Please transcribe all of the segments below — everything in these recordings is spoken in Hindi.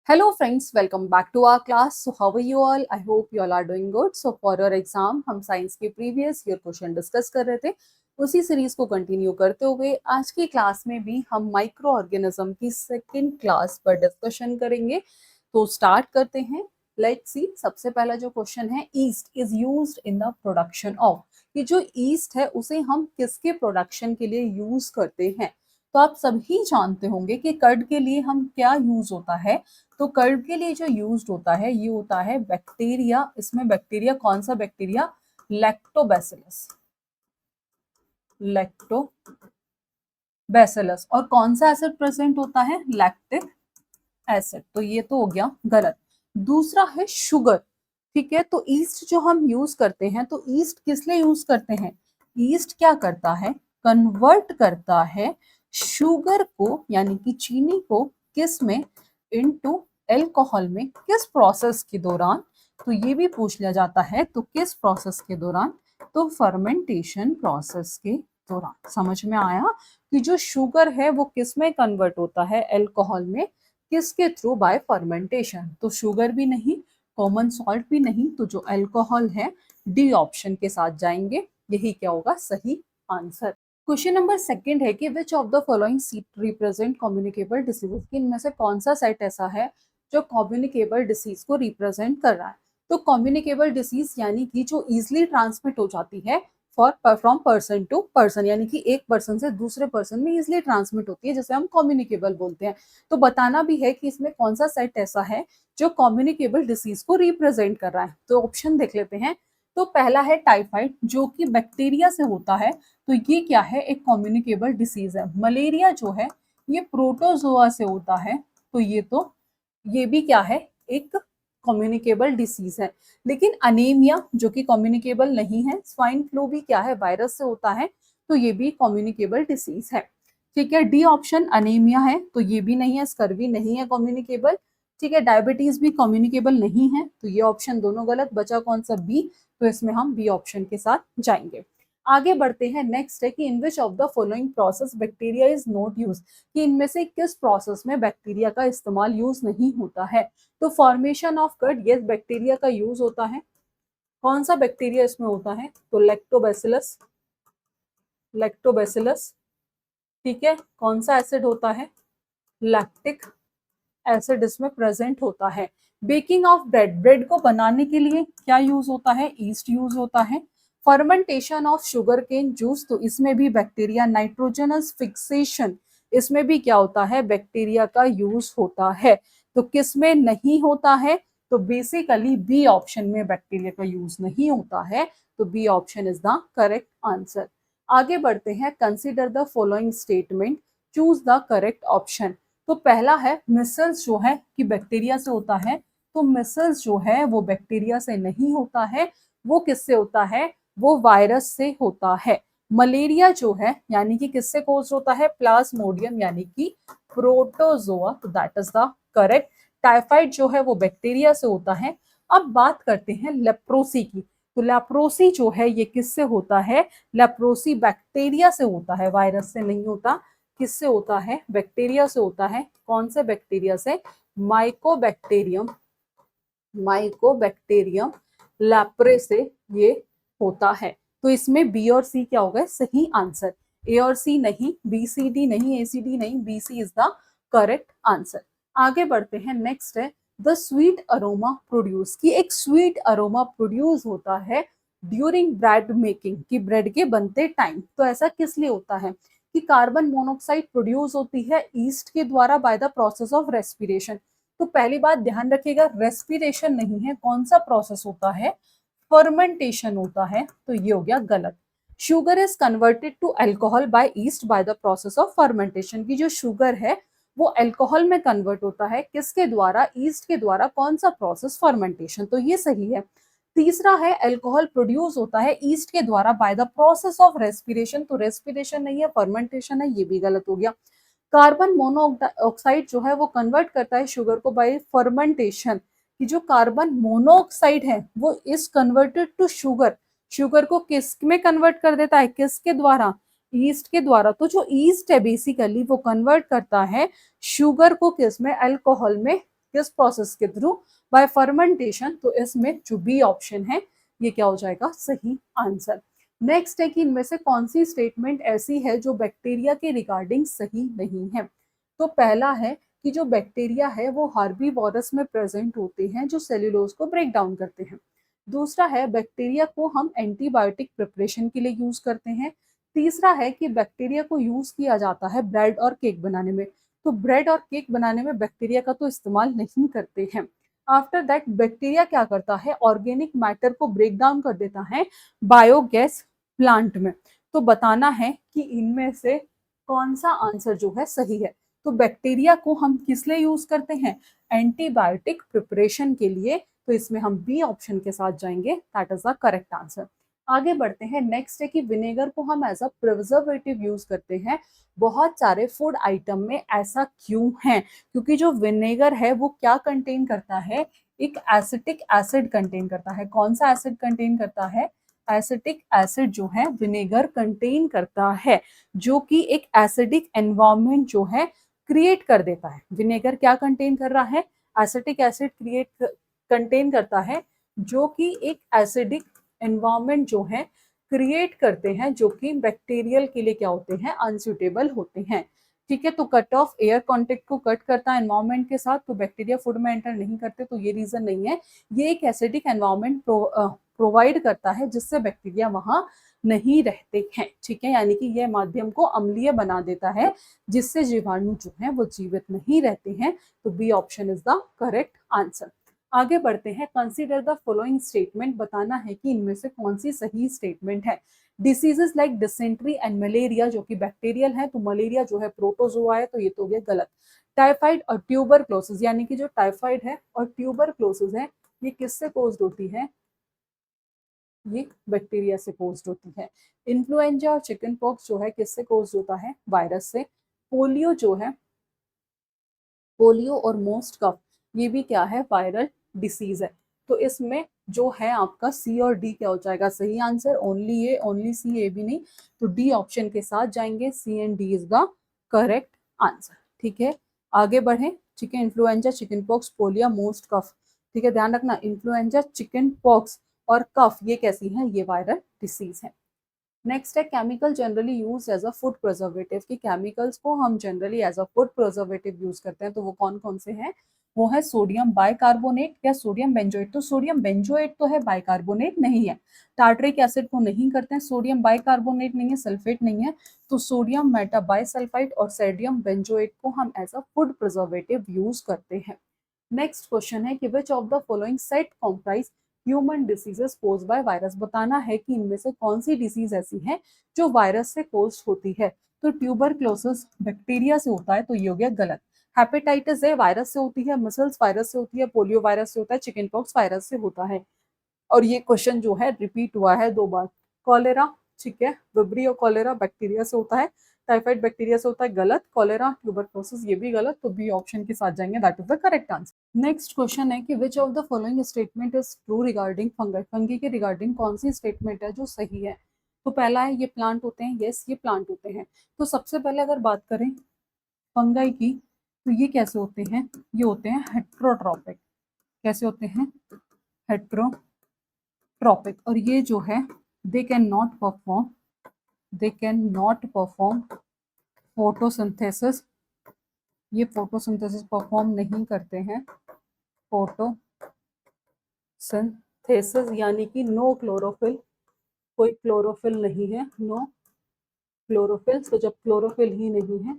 Hello friends, welcome back to our class. So how are you all? I hope you all are doing good. So for your exam हम साइंस के प्रीवियस ईयर क्वेश्चन डिस्कस कर रहे थे. उसी सीरीज को कंटिन्यू करते हुए आज की क्लास में भी हम माइक्रो ऑर्गेनिज्म की सेकेंड क्लास पर डिस्कशन करेंगे. तो स्टार्ट करते हैं. Let's see. सबसे पहला जो क्वेश्चन है, yeast is used in the production of. ये जो ईस्ट है उसे हम किसके प्रोडक्शन के लिए यूज करते हैं? तो आप सभी जानते होंगे कि कर्ड के लिए हम क्या यूज होता है. तो कर्ड के लिए जो यूज्ड होता है ये होता है बैक्टीरिया. इसमें बैक्टीरिया कौन सा बैक्टीरिया? लैक्टोबैसिलस. लैक्टोबैसिलस. और कौन सा एसिड प्रेजेंट होता है? Lactic acid. तो ये तो हो गया गलत. दूसरा है शुगर. ठीक है, तो ईस्ट जो हम यूज करते हैं, तो ईस्ट किस लिए यूज करते हैं? ईस्ट क्या करता है? कन्वर्ट करता है शुगर को यानी कि चीनी को किस में? इनटू एल्कोहल में. किस प्रोसेस के दौरान? तो ये भी पूछ लिया जाता है. तो किस प्रोसेस के दौरान? तो फर्मेंटेशन प्रोसेस के दौरान. समझ में आया कि जो शुगर है वो किस में कन्वर्ट होता है? एल्कोहल में. किसके थ्रू? Bye fermentation. तो शुगर भी नहीं, कॉमन सॉल्ट भी नहीं, तो जो अल्कोहल है डी ऑप्शन के साथ जाएंगे. यही क्या होगा? सही आंसर. क्वेश्चन नंबर सेकंड है कि which of the following seat represent communicable diseases. कि इनमें से कौन सा सेट ऐसा है जो कम्युनिकेबल डिसीज को रिप्रेजेंट कर रहा है? तो कम्युनिकेबल डिसीज यानी कि जो इजिली ट्रांसमिट हो जाती है फ्रॉम पर्सन टू पर्सन, यानी कि एक पर्सन से दूसरे पर्सन में इजिली ट्रांसमिट होती है, जैसे हम कम्युनिकेबल बोलते हैं. तो बताना भी है कि इसमें कौन सा सेट ऐसा है जो कम्युनिकेबल डिसीज को रिप्रेजेंट कर रहा है. तो ऑप्शन देख लेते हैं. तो पहला है टाइफाइड, जो कि बैक्टीरिया से होता है. तो ये क्या है? एक कम्युनिकेबल डिसीज है. मलेरिया जो है ये प्रोटोजोआ से होता है. तो ये भी क्या है? एक कम्युनिकेबल डिसीज है. लेकिन अनीमिया जो कि कम्युनिकेबल नहीं है. स्वाइन फ्लू भी क्या है? वायरस से होता है. तो ये भी कम्युनिकेबल डिसीज है. ठीक है, डी ऑप्शन अनीमिया है, तो ये भी नहीं है. स्कर्वी नहीं है कम्युनिकेबल. ठीक है, डायबिटीज भी कम्युनिकेबल नहीं है. तो ये ऑप्शन दोनों गलत. बचा कौन सा? बी. तो इसमें हम बी ऑप्शन के साथ जाएंगे. आगे बढ़ते हैं. नेक्स्ट है कि in which of the following process bacteria is not use. कि इनमें से किस प्रोसेस में बैक्टीरिया का इस्तेमाल यूज नहीं होता है? तो फॉर्मेशन ऑफ कर्ड, ये बैक्टीरिया का यूज होता है. कौन सा बैक्टीरिया इसमें होता है? तो लैक्टोबैसिलस. लैक्टोबैसिलस. ठीक है, कौन सा एसिड होता है? लैक्टिक एसिड इसमें प्रेजेंट होता है. बेकिंग ऑफ ब्रेड, ब्रेड को बनाने के लिए क्या यूज होता है? ईस्ट यूज होता है. Fermentation of sugar cane juice, तो इसमें भी बैक्टीरिया. नाइट्रोजनस फिक्सेशन, इसमें भी क्या होता है? बैक्टीरिया का यूज होता है. तो किस में नहीं होता है? तो बेसिकली बी ऑप्शन में बैक्टीरिया का यूज नहीं होता है. तो B option is the correct answer. आगे बढ़ते हैं. Consider the following statement, choose the correct option. तो पहला है मिसल्स जो है कि बैक्टीरिया से होता है. तो मिसल्स जो है वो बैक्टीरिया से नहीं होता है. वो किससे होता है? वो वायरस से होता है. मलेरिया जो है यानी कि किससे कोज होता है? प्लाज्मोडियम यानी कि प्रोटोजोआ. तो that is the correct. Typhoid जो है वो बैक्टीरिया से होता है. अब बात करते हैं लेप्रोसी की. तो लेप्रोसी जो है ये किससे होता है? लेप्रोसी बैक्टीरिया से होता है, वायरस से नहीं होता. किससे होता है? बैक्टीरिया से होता है. कौन से बैक्टीरिया से? माइकोबैक्टीरियम. माइकोबैक्टीरियम लैप्रे से ये होता है. तो इसमें बी और सी क्या होगा? सही आंसर. ए और सी नहीं, बी सी डी नहीं, ए सी डी नहीं, B C is the correct answer. आगे बढ़ते हैं. नेक्स्ट है द स्वीट अरोमा प्रोड्यूस. की एक स्वीट अरोमा प्रोड्यूस होता है ड्यूरिंग ब्रेड मेकिंग, की ब्रेड के बनते टाइम. तो ऐसा किस लिए होता है? कि कार्बन मोनोऑक्साइड प्रोड्यूस होती है ईस्ट के द्वारा bye the process of respiration. तो पहली बात ध्यान रखिएगा, रेस्पिरेशन नहीं है. कौन सा प्रोसेस होता है? फर्मेंटेशन होता है. तो ये हो गया गलत. Sugar is converted to alcohol by yeast by the process of fermentation. की जो शुगर है वो अल्कोहल में कन्वर्ट होता है. किसके द्वारा? ईस्ट के द्वारा. कौन सा प्रोसेस? फर्मेंटेशन. तो ये सही है. तीसरा है अल्कोहल प्रोड्यूस होता है ईस्ट के द्वारा bye the process of respiration. तो रेस्पिरेशन नहीं है, फर्मेंटेशन है. ये भी गलत हो गया. कार्बन मोनोऑक्साइड जो है वो कन्वर्ट करता है शुगर को बाय फर्मेंटेशन. कि जो कार्बन मोनोऑक्साइड है वो is converted to sugar. Sugar को किस में कन्वर्ट कर देता है? किसके द्वारा? ईस्ट के द्वारा. तो जो ईस्ट है बेसिकली वो कन्वर्ट करता है शुगर को किस में? अल्कोहल में किस प्रोसेस के थ्रू? Bye fermentation. तो इसमें जो बी ऑप्शन है ये क्या हो जाएगा? सही आंसर। नेक्स्ट है कि इनमें से कौन सी स्टेटमेंट ऐसी है जो बैक्टीरिया के रिगार्डिंग सही नहीं है? तो पहला है कि जो बैक्टीरिया है वो हार्बीवोरस में प्रेजेंट होते हैं जो सेल्यूलोज को ब्रेक डाउन करते हैं। दूसरा है बैक्टीरिया को हम एंटीबायोटिक प्रिपरेशन के लिए यूज करते हैं। तीसरा है कि बैक्टीरिया को यूज किया जाता है ब्रेड और केक बनाने में। तो ब्रेड और केक बनाने में बैक्टीरिया का तो इस्तेमाल नहीं करते हैं। आफ्टर दैट बैक्टीरिया क्या करता है? ऑर्गेनिक मैटर को ब्रेक डाउन कर देता है बायोगैस प्लांट में। तो बताना है कि इनमें से कौन सा आंसर जो है सही है। तो बैक्टीरिया को हम किस लिए यूज करते हैं? एंटीबायोटिक प्रिपरेशन के लिए। तो इसमें हम बी ऑप्शन के साथ जाएंगे, that is the correct answer. आगे बढ़ते हैं। नेक्स्ट है कि विनेगर को हम एज अ प्रिजर्वेटिव यूज करते हैं बहुत सारे फूड आइटम में। ऐसा क्यों है? क्योंकि जो विनेगर है वो क्या कंटेन करता है? एक एसिटिक एसिड कंटेन करता है। कौन सा एसिड कंटेन करता है? एसिटिक एसिड जो है विनेगर कंटेन करता है, जो कि एक एसिडिक एनवायरनमेंट जो है क्रिएट कर देता है। विनेगर क्या कंटेन कर रहा है? एसिटिक एसिड क्रिएट कंटेन करता है, जो कि एक एसिडिक एनवायरनमेंट जो है क्रिएट करते हैं, जो कि बैक्टीरियल के लिए क्या होते हैं? अनसूटेबल होते हैं। ठीक है, तो कट ऑफ एयर कॉन्टेक्ट को कट करता है एनवायरनमेंट के साथ, तो बैक्टीरिया फूड में एंटर नहीं करते, तो ये रीजन नहीं है। ये एक एसिडिक एनवायरनमेंट प्रोवाइड करता है जिससे बैक्टीरिया वहां नहीं रहते हैं। ठीक है, यानी कि यह माध्यम को अम्लीय बना देता है जिससे जीवाणु जो है वो जीवित नहीं रहते हैं। तो B option is the correct answer. आगे बढ़ते हैं। Consider the following statement. बताना है कि इनमें से कौन सी सही स्टेटमेंट है। Diseases like dysentery and malaria जो कि बैक्टीरियल है, तो मलेरिया जो है प्रोटोजोआ है, तो ये तो हो गया गलत। टाइफाइड और ट्यूबरक्लोसिस, यानी कि जो टाइफाइड है और ट्यूबरक्लोसिस है ये किससे कोज्ड होती है? ये बैक्टीरिया से कोज्ड होती है। इन्फ्लुएंजा और चिकन पॉक्स जो है किससे कोज्ड होता है? वायरस से। पोलियो जो है, पोलियो और मोस्ट कफ ये भी क्या है? वायरल डिसीज है। तो इसमें जो है आपका सी और डी क्या हो जाएगा? सही answer. Only A, only C, A भी नहीं। तो डी ऑप्शन के साथ जाएंगे। C and D is the correct answer. ठीक है, आगे बढ़े। ठीक है, influenza, chicken pox, polio, most cough. ठीक है, ध्यान रखना इन्फ्लुएंजा, चिकन पॉक्स और कफ ये कैसी हैं? ये वायरल डिसीज है। नेक्स्ट है chemical generally use as a food preservative. की केमिकल्स को हम generally as a food preservative use करते हैं, तो वो कौन कौन से हैं? वो है सोडियम बाइकार्बोनेट या सोडियम बेंजोएट। तो सोडियम बेंजोएट तो है, बाइकार्बोनेट नहीं है। टार्ट्रिक एसिड को नहीं करते हैं, सोडियम बाइकार्बोनेट नहीं है, सल्फेट नहीं है। तो सोडियम मेटाबाइसल्फाइड और सोडियम बेंजोएट को हम as a food preservative use करते हैं। नेक्स्ट क्वेश्चन है कि which of the following set comprise human diseases cause by virus. बताना है कि इनमें से कौन सी डिसीज ऐसी है जो वायरस से कोज होती है। तो ट्यूबरक्लोसिस बैक्टीरिया से होता है, तो ये हो गया गलत। हेपेटाइटिस ए वायरस से होती है, मसल्स वायरस से होती है, पोलियो वायरस से होता है, चिकन पॉक्स वायरस से होता है। और ये क्वेश्चन जो है रिपीट हुआ है 2 बार। कॉलेरा, ठीक है, विब्रियो कॉलेरा बैक्टीरिया से होता है, टाइफाइड बैक्टीरिया से होता है, गलत। कॉलेरा, ट्यूबरक्लोसिस ये भी गलत। तो बी ऑप्शन के साथ जाएंगे, that is the correct answer. Next question है कि which of the following statement is true regarding fungus. Fungi के रिगार्डिंग कौन सी स्टेटमेंट है जो सही है? तो पहला है ये प्लांट होते हैं, यस ये प्लांट होते हैं। तो सबसे पहले अगर बात करें फंगाई की, तो ये कैसे होते हैं? ये होते हैं हेट्रोट्रॉपिक। कैसे होते हैं? हेट्रोट्रॉपिक। और ये जो है they can not perform photosynthesis. ये फोटोसिंथेसिस परफॉर्म नहीं करते हैं। फोटोसिंथेसिस यानी कि नो क्लोरोफिल, कोई क्लोरोफिल नहीं है, नो क्लोरोफिल। तो जब क्लोरोफिल ही नहीं है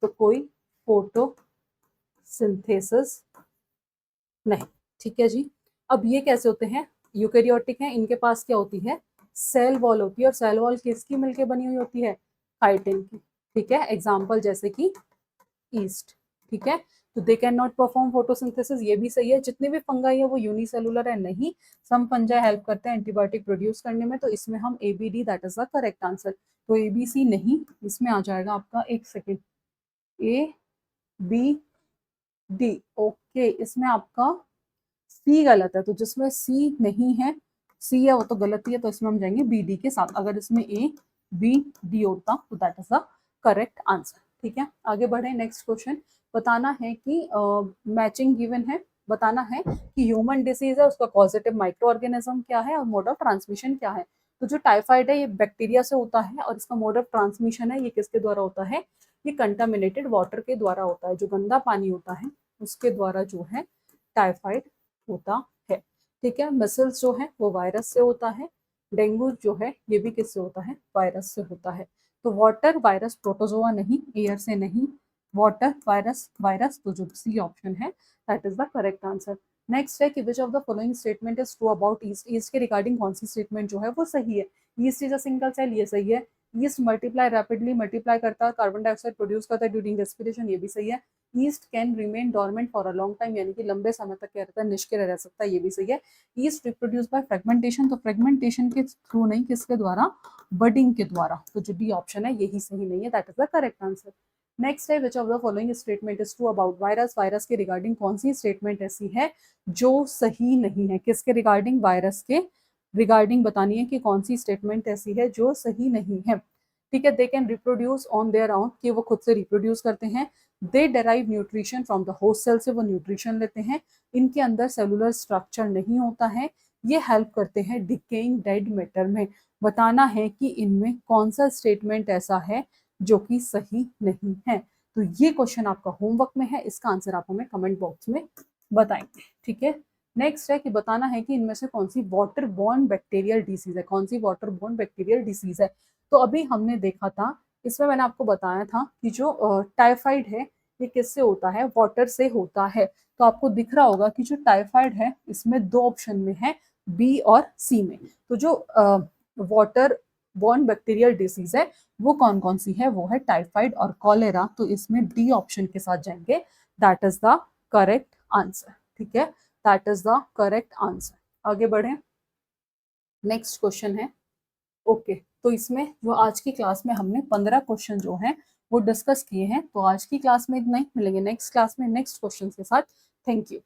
तो कोई फोटोसिंथेसिस नहीं। ठीक है जी। अब ये कैसे होते हैं? यूकेरियोटिक हैं, इनके पास क्या होती है? सेल वॉल होती है। और सेल वॉल किसकी मिलके बनी हुई होती है? काइटिन की। ठीक है, एग्जाम्पल जैसे कि ईस्ट। ठीक है, तो they can not perform photosynthesis, ये भी सही है। जितने भी फंगाई है वो यूनिसेलुलर है नहीं, सम फंजाई हेल्प करते हैं एंटीबायोटिक प्रोड्यूस करने में। तो इसमें हम A B D that is the correct answer. तो ए बी सी नहीं, इसमें आ जाएगा आपका, एक second, A B D. Okay, इसमें आपका सी गलत है। तो जिसमें सी नहीं है, सी है वो तो गलत ही है, तो इसमें हम जाएंगे बी डी के साथ। अगर इसमें ए बी डी होता तो that is the correct answer. ठीक है, आगे बढ़े। नेक्स्ट क्वेश्चन, बताना है कि मैचिंग गिवन है, बताना है कि ह्यूमन डिसीज है, उसका कॉजेटिव माइक्रो ऑर्गेनिज्म क्या है और मोड ऑफ ट्रांसमिशन क्या है। तो जो टाइफाइड है ये बैक्टीरिया से होता है और इसका मोड ऑफ ट्रांसमिशन है ये किसके द्वारा होता है, ये कंटामिनेटेड वाटर के द्वारा होता है, जो गंदा पानी होता है उसके द्वारा जो है टाइफाइड होता है। ठीक है, मसल्स जो है वो वायरस से होता है, डेंगू जो है ये भी किससे होता है, वायरस से होता है। तो वाटर वायरस, प्रोटोजोआ नहीं, एयर से नहीं, वाटर वायरस वायरस, तो जो सी ऑप्शन है that is the correct answer. Next है कि which of the following statement is true about yeast, yeast के रिगार्डिंग कौन सी स्टेटमेंट जो है वो सही है। Yeast is a single cell, ये सही है। ईस्ट मल्टीप्लाई रैपिडली मल्टीप्लाई करता है, कार्बन डाइऑक्साइड प्रोड्यूस करता है ड्यूरिंग रेस्पिरेशन, ये भी सही है। East can remain dormant for a long time, यानी कि लंबे समय तक क्या रहता है, निष्क्रिय रह सकता है, ये भी सही है। ईस्ट रिप्रोड्यूस बाय फ्रेगमेंटेशन, तो फ्रेगमेंटेशन के थ्रू नहीं, किसके द्वारा, बडिंग के द्वारा, तो जो डी ऑप्शन है यही सही नहीं है, that is the correct answer. Next है which of the following statement is true about virus, virus के रिगार्डिंग कौन सी स्टेटमेंट ऐसी है जो सही नहीं है, किसके रिगार्डिंग, वायरस के रिगार्डिंग बतानी है कि कौन सी स्टेटमेंट ऐसी है जो सही नहीं है। ठीक है, they can reproduce on their own, कि वो खुद से रिप्रोड्यूस करते हैं। They derive nutrition from the host cell, से वो न्यूट्रिशन लेते हैं। इनके अंदर सेलुलर स्ट्रक्चर नहीं होता है। ये हेल्प करते हैं डिकेइंग डेड मैटर में। बताना है कि इनमें कौन सा स्टेटमेंट ऐसा है जो कि सही नहीं है। तो ये क्वेश्चन आपका होमवर्क में है, इसका आंसर आप हमें कमेंट बॉक्स में बताएंगे। ठीक है, नेक्स्ट है कि बताना है कि इनमें से कौन सी वाटर बॉर्न बैक्टीरियल डिसीज है, कौन सी वाटर बॉर्न बैक्टीरियल डिसीज है। तो अभी हमने देखा था, इसमें मैंने आपको बताया था कि जो टाइफाइड है ये किससे होता है, वाटर से होता है। तो आपको दिख रहा होगा कि जो टाइफाइड है इसमें दो ऑप्शन में है, बी और सी में। तो जो वाटर बॉर्न बैक्टीरियल डिसीज है वो कौन कौन सी है, वो है टाइफाइड और कॉलेरा। तो इसमें डी ऑप्शन के साथ जाएंगे, that is the correct answer. ठीक है, that is the correct answer. आगे बढ़े, नेक्स्ट क्वेश्चन है। ओके, तो इसमें जो आज की क्लास में हमने 15 क्वेश्चन जो हैं वो डिस्कस किए हैं। तो आज की क्लास में इतना ही, मिलेंगे नेक्स्ट क्लास में नेक्स्ट क्वेश्चन के साथ। Thank you.